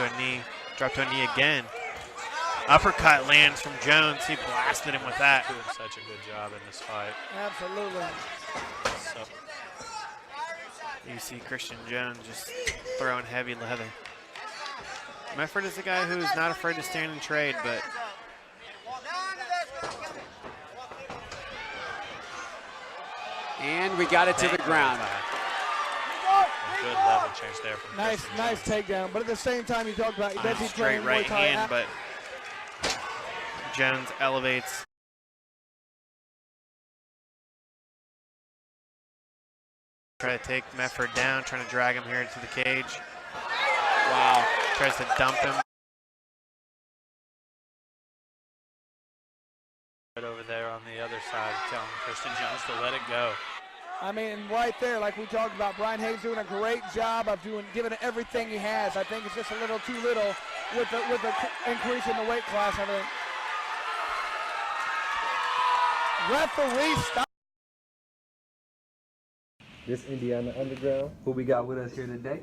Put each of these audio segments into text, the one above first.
to a knee. Dropped to a knee again. Uppercut lands from Jones. He blasted him with that. Doing such a good job in this fight. Absolutely. So, You see Christian Jones just throwing heavy leather. Mefford is a guy who's not afraid to stand and trade, but And we got it to the ground. a good level change there from Nice takedown. But at the same time, you talked about that's he's straight training right Muay Thai. hand, but Jones elevates. Try to take Mefford down, trying to drag him here into the cage. Wow. Tries to dump him. Right over there on the other side, telling Christian Jones to let it go. I mean, right there, like we talked about, Brian Hayes doing a great job of giving it everything he has. I think it's just a little too little with the increase in the weight class. I think. Referee stop. This Indiana Underground. Who we got with us here today?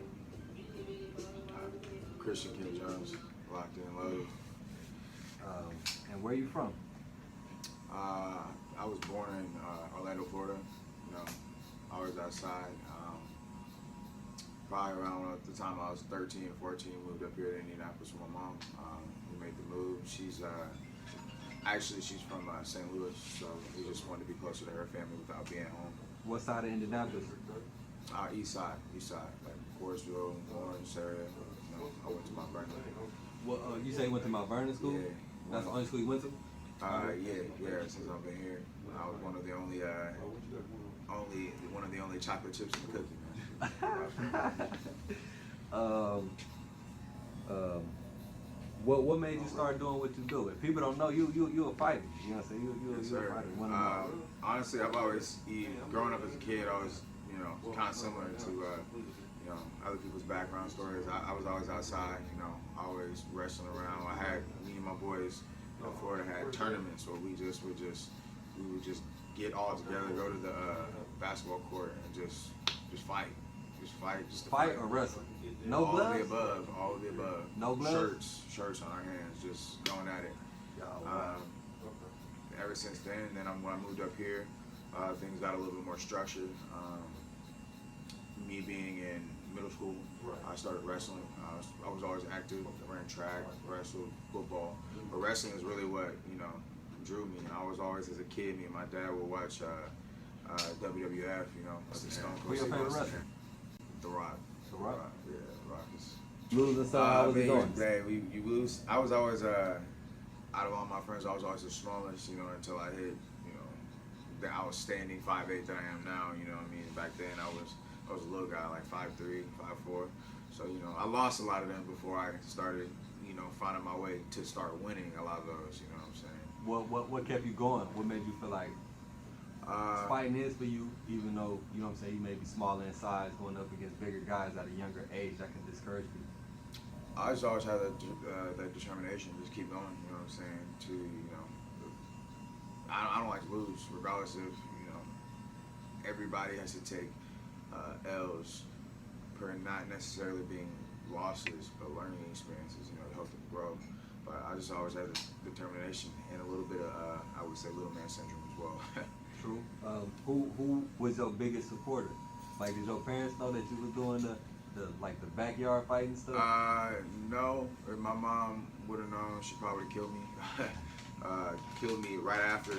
Christian King Jones, locked in loaded. And where you from? I was born in Orlando, Florida. You know, always outside. Probably around the time I was 13, 14, moved up here to Indianapolis with my mom. We made the move. She's from St. Louis, so we just wanted to be closer to her family without being home. What side of Indianapolis? East side, like Forestville, Orange area. You know, I went to Mount Vernon. Well, you say you went to Mount Vernon School? Yeah. That's the only school you went to? Yeah. Since I've been here, I was one of the only chocolate chips in the cookie, man. What made you start doing what you do? If people don't know, you a fighter. You know what I'm saying? You're a fighter. Honestly, I've always, growing up as a kid, I was, kind of similar to, other people's background stories. I was always outside, always wrestling around. Me and my boys in Florida had tournaments where we would just get all together, go to the basketball court and just fight. Just fight or wrestle? No all gloves? All of the above. No gloves? Shirts on our hands, just going at it. Ever since then, when I moved up here, things got a little bit more structured. Me being in middle school, I started wrestling. I was always active, ran track, wrestled, football. But wrestling is really what, drew me. I was always, as a kid, me and my dad would watch WWF, Stone Cold. Who's your favorite wrestler? The Rock. The Rock? Yeah, The Rock is... Losing son, how was it going? You lose. I was always, out of all my friends, I was always the smallest, until I hit, I was standing 5'8" that I am now, you know what I mean? Back then, I was a little guy, like 5'3", 5'4". So, I lost a lot of them before I started, finding my way to start winning a lot of those, you know what I'm saying? What kept you going? What made you feel like fighting is for you, even though, you may be smaller in size, going up against bigger guys at a younger age that can discourage people? I just always had that determination, just keep going, you know what I'm saying, I don't like to lose, regardless of, everybody has to take L's per not necessarily being losses, but learning experiences, to help them grow. But I just always had the determination and a little bit of, I would say, little man syndrome as well. True. Who was your biggest supporter? Like, did your parents know that you was doing the backyard fighting stuff? No. If my mom would have known, she probably killed me. Killed me right after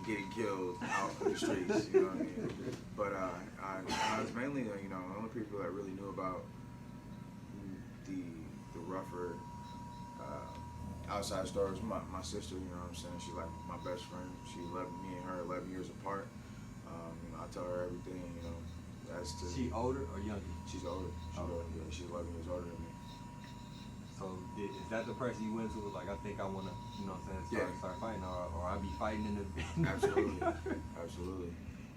getting killed out in the streets, you know what I mean? But I was mainly, the only people that really knew about the rougher outside stories. My sister, you know what I'm saying? She's like my best friend. Me and her 11 years apart. I tell her everything, as to... She older or younger? She's older. Yeah, she's 11 years older than me. So is that the person you went to? Like, I think I want to, start fighting, or I be fighting in the... Absolutely. Absolutely.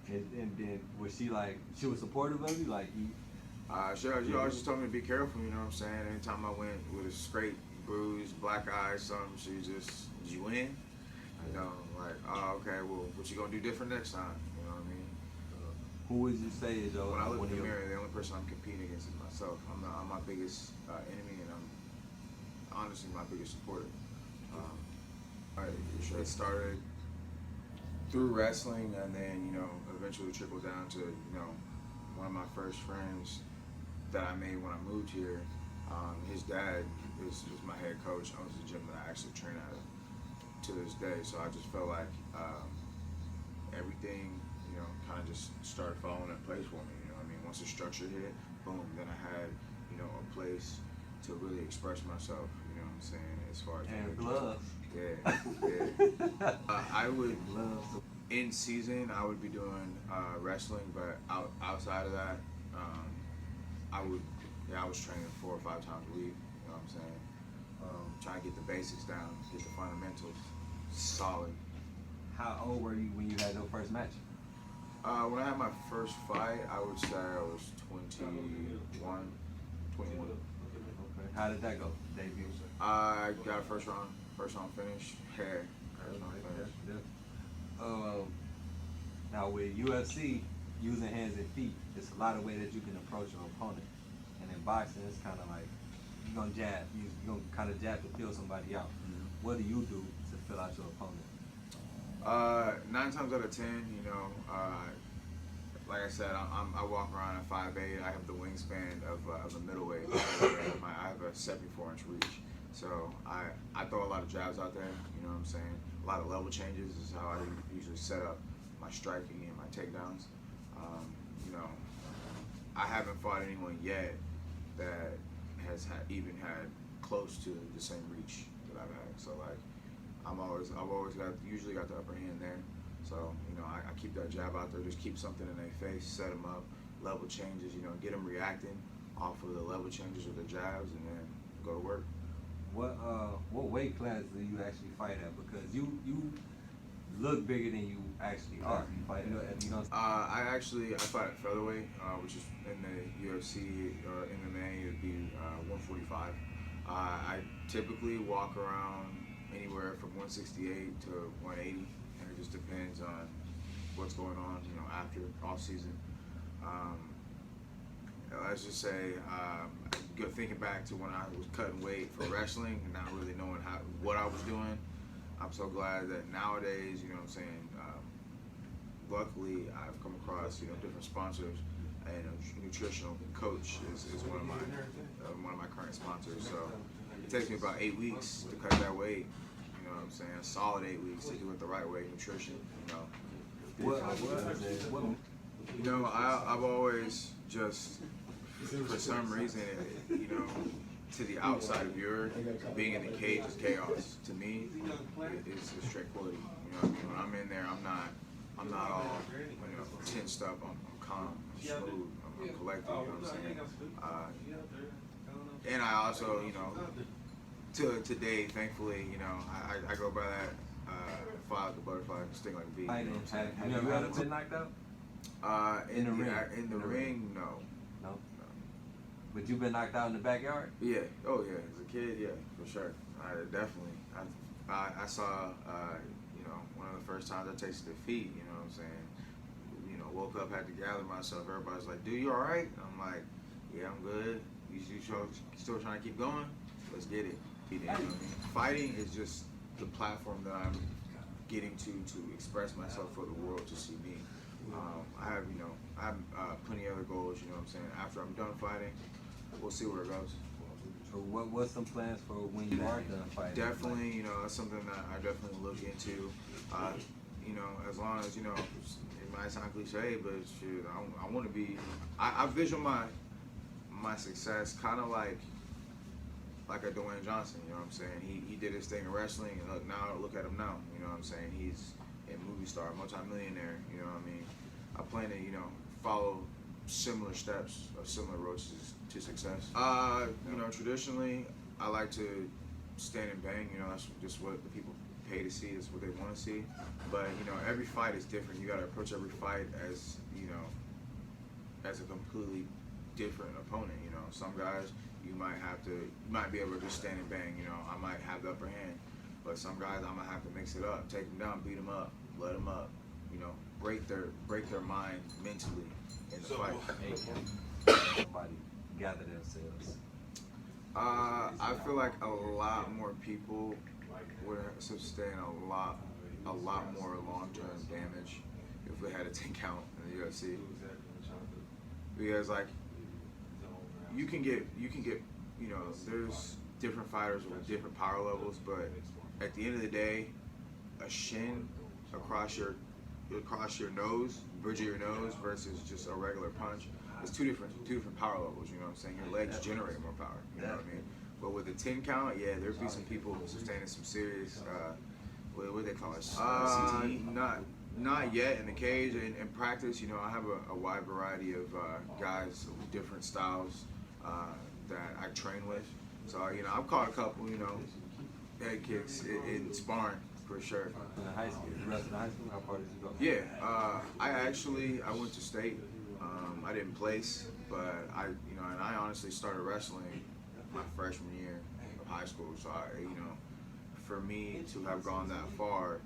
And then was she was supportive of you? Like, she always just told me to be careful, you know what I'm saying? Anytime I went with a scrape, bruise, black eye, something, she just, did you win? Like, oh, okay, well, what you gonna do different next time? You know what I mean? Who would you say is your... When I look in the mirror, the only person I'm competing against is myself. I'm my biggest enemy, and honestly my biggest supporter. It started through wrestling, and then eventually trickled down to one of my first friends that I made when I moved here. His dad is my head coach, owns the gym that I actually train at to this day. So I just felt like everything kind of just started falling in place for me. I mean, once the structure hit, boom, then I had a place to really express myself. You know what I'm saying? As far as And gloves. Yeah. I would in season I would be doing wrestling, but outside of that, I was training 4 or 5 times a week. You know what I'm saying? Trying to get the basics down, get the fundamentals solid. How old were you when you had your first match? When I had my first fight, I would say I was 21. Okay. How did that go? Debut? I got a first round finish. First round finish. Now with UFC, using hands and feet, there's a lot of ways that you can approach your opponent. And in boxing, it's kind of like you're gonna jab. You're gonna kind of jab to feel somebody out. Mm-hmm. What do you do to fill out your opponent? 9 times out of 10, like I said, I walk around at 5'8". I have the wingspan of a middleweight. I have a 74-inch reach. So I throw a lot of jabs out there, you know what I'm saying? A lot of level changes is how I usually set up my striking and my takedowns. I haven't fought anyone yet that has even had close to the same reach that I've had. So like, I've usually got the upper hand there. So, I keep that jab out there, just keep something in their face, set them up, level changes, get them reacting off of the level changes with the jabs, and then go to work. What weight class do you actually fight at? Because you look bigger than you actually are. You fight I fight at featherweight, which is in the UFC or MMA, it'd be 145. I typically walk around anywhere from 168 to 180, and it just depends on what's going on, after off season. Let's just say, thinking back to when I was cutting weight for wrestling and not really knowing what I was doing, I'm so glad that nowadays, luckily I've come across, different sponsors, and a nutritional coach is one of my current sponsors. So it takes me about 8 weeks to cut that weight. You know what I'm saying? A solid 8 weeks to do it the right way, nutrition. I've always just, for some reason, to the outside viewer, being in the cage is chaos. To me, it's tranquility. When I'm in there, I'm not all tensed up. I'm calm, I'm smooth, I'm collected. You know what I'm saying? And I also, to today, thankfully, I go by that fly like a butterfly, sting like a bee. Have you ever been knocked out? In the ring, no. No. But you've been knocked out in the backyard? Yeah. Oh yeah. As a kid, yeah, for sure. Definitely. I saw, one of the first times I tasted defeat. You know what I'm saying? Woke up, had to gather myself. Everybody's like, "Dude, you all right?" I'm like, "Yeah, I'm good. You still trying to keep going? Let's get it." You know what I mean? Fighting is just the platform that I'm getting to express myself for the world to see me. I have plenty of other goals. You know what I'm saying? After I'm done fighting, we'll see where it goes. So what's some plans for when you are done fighting? Definitely, that's something that I definitely look into. As long as, it might sound cliche, but shoot, I want to be, I vision my success kind of like a Dwayne Johnson, you know what I'm saying? He did his thing in wrestling, and look at him now, you know what I'm saying? He's a movie star, multi-millionaire, you know what I mean? I plan to, follow similar steps or similar roads to success. Traditionally, I like to stand and bang, that's just what the people pay to see, that's what they want to see. But, every fight is different. You got to approach every fight as, as a completely different opponent, Some guys, you might be able to just stand and bang, I might have the upper hand. But some guys, I'm going to have to mix it up, take them down, beat them up, let them up, break their mind mentally in the fight. Somebody gather themselves. I feel like a lot more people would sustain a lot more long-term damage if we had a 10 count in the UFC. Because like you can get, you know, there's different fighters with different power levels, but at the end of the day, a shin across your nose, bridge of your nose, versus just a regular punch, it's two different power levels. You know what I'm saying? Your legs generate more power. You know what I mean? But with a 10 count, yeah, there'd be some people sustaining some serious, what do they call it? CTE? Not yet in the cage. In practice, you know, I have a wide variety of guys with different styles that I train with. So, you know, I've caught a couple, you know, head kicks in sparring for sure. In high school, you wrestled in high school. How far did you go? Yeah, I went to state. I didn't place, but I honestly started wrestling my freshman year of high school. So for me to have gone that far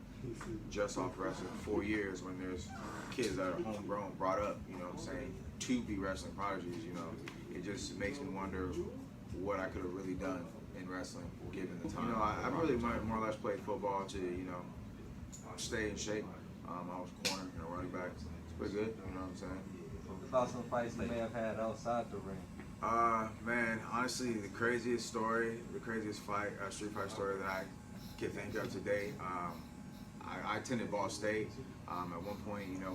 just off wrestling 4 years, when there's kids that are homegrown, brought up, you know what I'm saying, to be wrestling prodigies, you know, it just makes me wonder what I could have really done in wrestling given the time. You know, I really more or less played football to, you know, stay in shape. I was corner, you know, running back. It's pretty good, you know what I'm saying? About some fights you may have had outside the ring. Man, honestly, the craziest fight, street fight story that I can think of today. I attended Ball State. At one point, you know,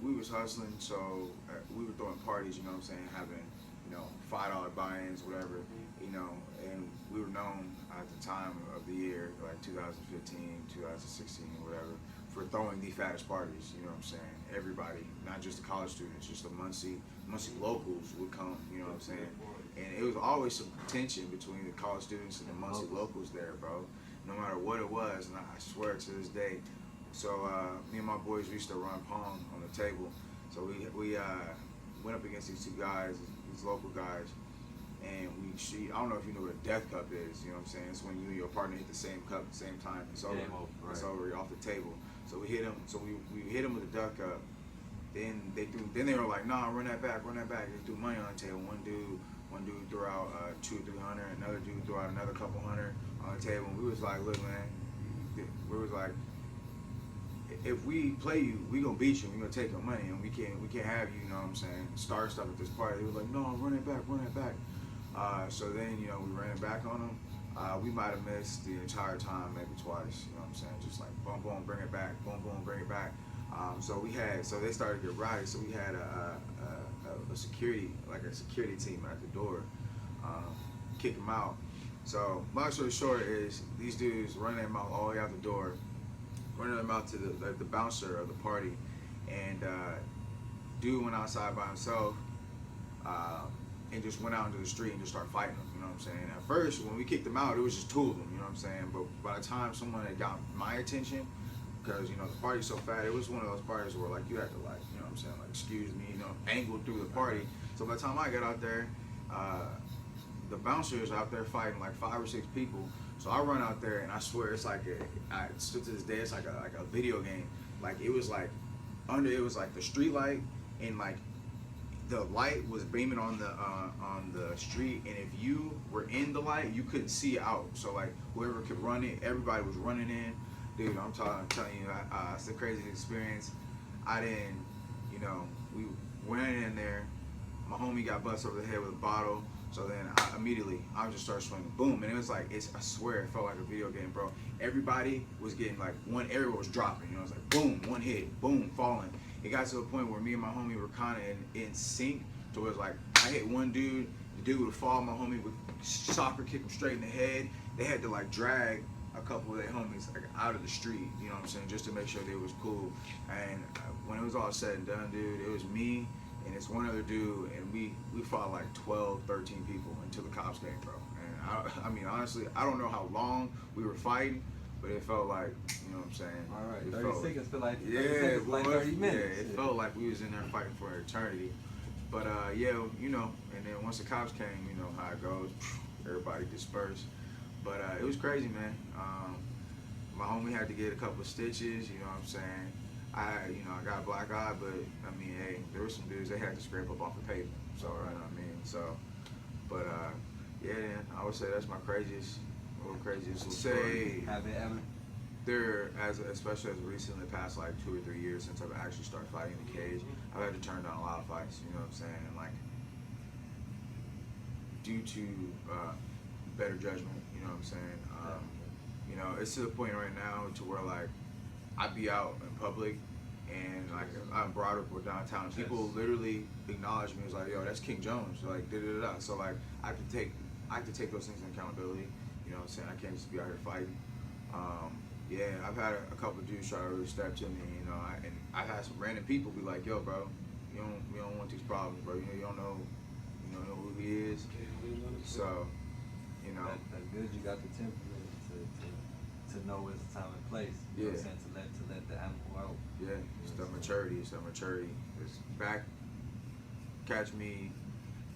we was hustling, so we were throwing parties, you know what I'm saying, having, you know, $5 buy-ins, whatever, you know, and we were known at the time of the year, like 2015, 2016, whatever, for throwing the fattest parties, you know what I'm saying. Everybody, not just the college students, just the Muncie locals would come, you know what I'm saying. And it was always some tension between the college students and the Muncie locals there, bro. No matter what it was, and I swear to this day. So me and my boys used to run pong on the table. So we went up against these two guys, these local guys, and I don't know if you know what a death cup is, you know what I'm saying? It's when you and your partner hit the same cup at the same time. It's over. It's over, you're off the table. So we hit him. So we hit him with a duck cup. Then they were like, nah, run that back. They threw money on the table. One dude threw out $200-300. Another dude threw out another couple hundred on the table. And we was like, look, man, we was like, if we play you, we gonna beat you. We gonna take your money, and we can't have you. You know what I'm saying? Start stuff at this party. They was like, no, run it back. So then, you know, we ran it back on them. We might have missed the entire time, maybe twice. You know what I'm saying? Just like boom, boom, bring it back. Boom, boom, bring it back. So they started to get rowdy. So we had a security team at the door, kick them out. So long story short is these dudes running them out all the way out the door, running them out to the bouncer of the party, and dude went outside by himself and just went out into the street and just started fighting them. You know what I'm saying? At first, when we kicked them out, it was just two of them. You know what I'm saying? But by the time someone had got my attention, because, you know, the party's so fat, it was one of those parties where, like, you had to, like, you know what I'm saying, like, excuse me, you know, angle through the party. So by the time I got out there, the bouncers out there fighting like 5 or 6 people. So I run out there, and I swear it's like still to this day, it's like a video game. Like it was like the street light, and like the light was beaming on the street, and if you were in the light, you couldn't see out. So like whoever could run it, everybody was running in. Dude, I'm telling you, it's the craziest experience. I didn't, you know, we went in there. My homie got busted over the head with a bottle. So then I just started swinging, boom, and it was like, I swear it felt like a video game, bro. Everybody was getting like, everyone was dropping, you know, it was like, boom, one hit, boom, falling. It got to a point where me and my homie were kind of in sync, to where it was like, I hit one dude, the dude would fall, my homie would soccer kick him straight in the head. They had to like drag a couple of their homies like out of the street, you know what I'm saying, just to make sure they was cool. And when it was all said and done, dude, it was me and it's one other dude, and we fought like 12, 13 people until the cops came, bro. And I mean, honestly, I don't know how long we were fighting, but it felt like, you know what I'm saying? All right, it 30 seconds feel like 30 yeah, seconds, like 30 minutes. Yeah, it felt like we was in there fighting for eternity. But yeah, you know, and then once the cops came, you know how it goes, everybody dispersed. But it was crazy, man. My homie had to get a couple of stitches, you know what I'm saying? I got a black eye, but I mean, hey, there were some dudes they had to scrape up off the pavement. So, you know what I mean? So, But yeah, man, I would say that's my craziest. Say Have it ever? there, especially as recently the past like 2 or 3 years since I've actually started fighting in the cage, I've had to turn down a lot of fights. You know what I'm saying? And like due to better judgment. You know what I'm saying? You know, it's to the point right now to where like I be out in public and like I'm brought up or downtown, and people literally acknowledge me as like, yo, that's King Jones, like da da da. So like I have to take those things in accountability. You know what I'm saying? I can't just be out here fighting. Yeah, I've had a couple of dudes try to really step to me, you know, and I've had some random people be like, yo, bro, you don't want these problems, bro. You don't know who he is. So, you know. That's good. You got the temperament to know it's time and place. You know what I'm saying? To let the animal out. Yeah, it's the maturity. It's back. Catch me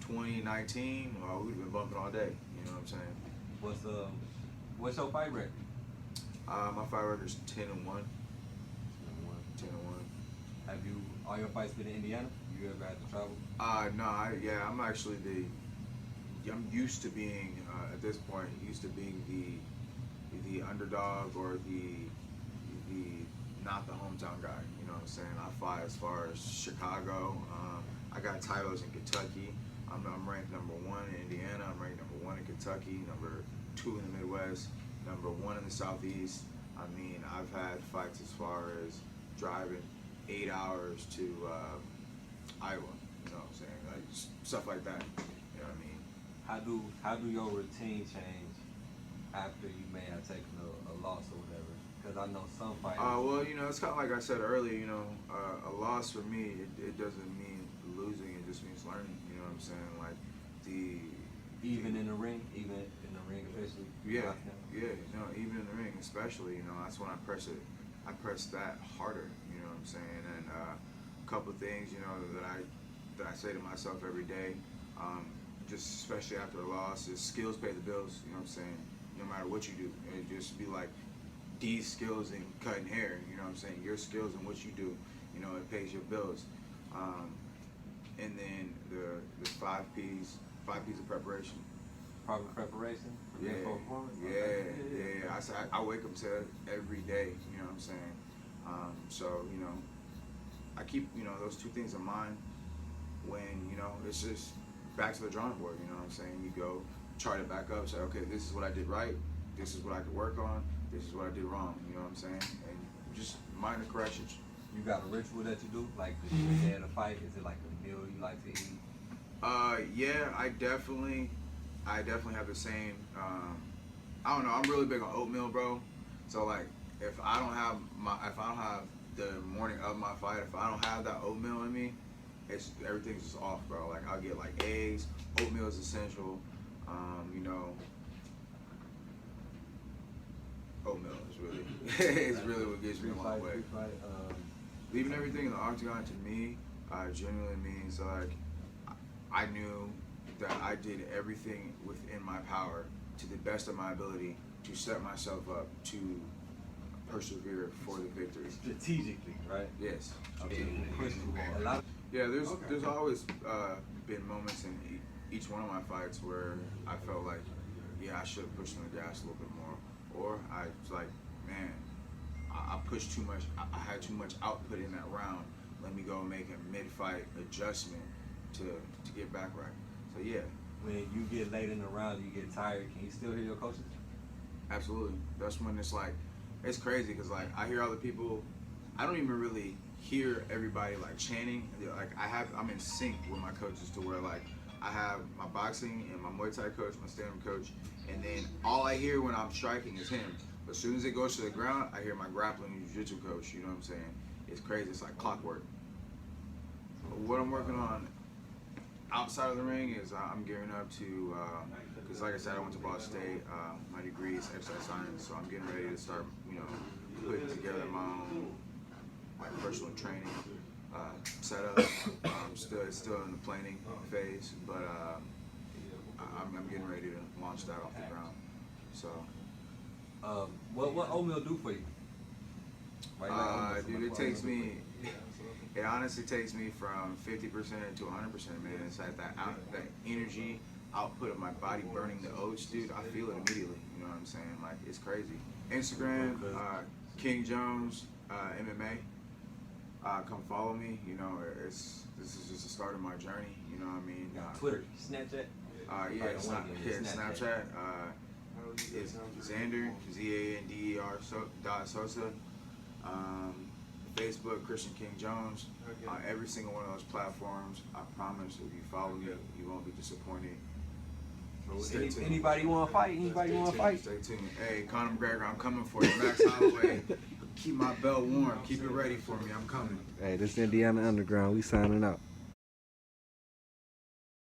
2019. Well, we'd have been bumping all day. You know what I'm saying? What's your fight record? My fight record's 10-1. 10-1. Have you all your fights been in Indiana? You ever had to travel? No, I'm actually I'm used to being at this point the underdog or the not the hometown guy. You know what I'm saying? I fight as far as Chicago. I got titles in Kentucky. I'm ranked number 1 in Indiana. I'm ranked number 1 in Kentucky. Number 2 in the Midwest. Number 1 in the Southeast. I mean, I've had fights as far as driving 8 hours to Iowa. You know what I'm saying? Like stuff like that. You know what I mean? How do your routine change after you may have taken a loss or whatever? Because I know some fighters. Well, you know, it's kind of like I said earlier. You know, a loss for me, it doesn't mean losing. It just means learning. You know what I'm saying? Like even in the ring, especially. Yeah. You know, even in the ring, especially. You know, that's when I press it. I press that harder. You know what I'm saying? And a couple of things, you know, that I say to myself every day. Just especially after a loss, is skills pay the bills. You know what I'm saying? No matter what you do, and just be like these skills in cutting hair. You know what I'm saying? Your skills and what you do, you know, it pays your bills. And then the 5 P's of preparation. Proper preparation. Yeah. I wake up to it every day. You know what I'm saying? So you know, I keep those 2 things in mind when it's just back to the drawing board. You know what I'm saying? You go chart it back up. Say, okay, this is what I did right. This is what I could work on. This is what I did wrong. You know what I'm saying? And just minor corrections. You got a ritual that you do, like the day of the fight? Is it like a meal you like to eat? Yeah, I definitely have the same. I don't know. I'm really big on oatmeal, bro. So like, if I don't have the morning of my fight, if I don't have that oatmeal in me, everything's just off, bro. Like I'll get like eggs. Oatmeal is essential. You know, oatmeal is really what gets me a long way. Leaving everything in the octagon to me genuinely means like I knew that I did everything within my power to the best of my ability to set myself up to persevere for the victory. Strategically, right? Yes. Yeah, there's always been moments in each one of my fights where I felt like, yeah, I should have pushed on the gas a little bit more, or I was like, man, I pushed too much. I had too much output in that round. Let me go make a mid-fight adjustment to get back right. So yeah. When you get late in the round, you get tired. Can you still hear your coaches? Absolutely. That's when it's like, it's crazy because like I hear other people. I don't even really hear everybody like chanting. Like I'm in sync with my coaches to where like I have my boxing and my Muay Thai coach, my stand-up coach, and then all I hear when I'm striking is him. But as soon as it goes to the ground, I hear my grappling and jiu-jitsu coach. You know what I'm saying? It's crazy. It's like clockwork. What I'm working on outside of the ring is I'm gearing up to, because like I said, I went to Boston State. My degree is exercise science, so I'm getting ready to start, putting together my own personal training setup. It's still in the planning phase, but I'm getting ready to launch that off the ground. So, what oatmeal do for you? Dude, it honestly takes me from 50% to 100%, man. It's like that energy, output of my body burning the oats, dude, I feel it immediately. You know what I'm saying? Like, it's crazy. Instagram, King Jones, MMA. Come follow me. You know, this is just the start of my journey. You know what I mean? Twitter, Snapchat. Snapchat. It's Xander, Zander Sosa. Facebook, Christian King Jones. Every single one of those platforms. I promise, if you follow me, you won't be disappointed. Stay tuned. Anybody want to fight? Anybody want to fight? Stay tuned. Hey, Conor McGregor, I'm coming for you. Max Holloway, keep my belt warm. Keep it ready for me. I'm coming. Hey, this is Indiana Underground. We signing out.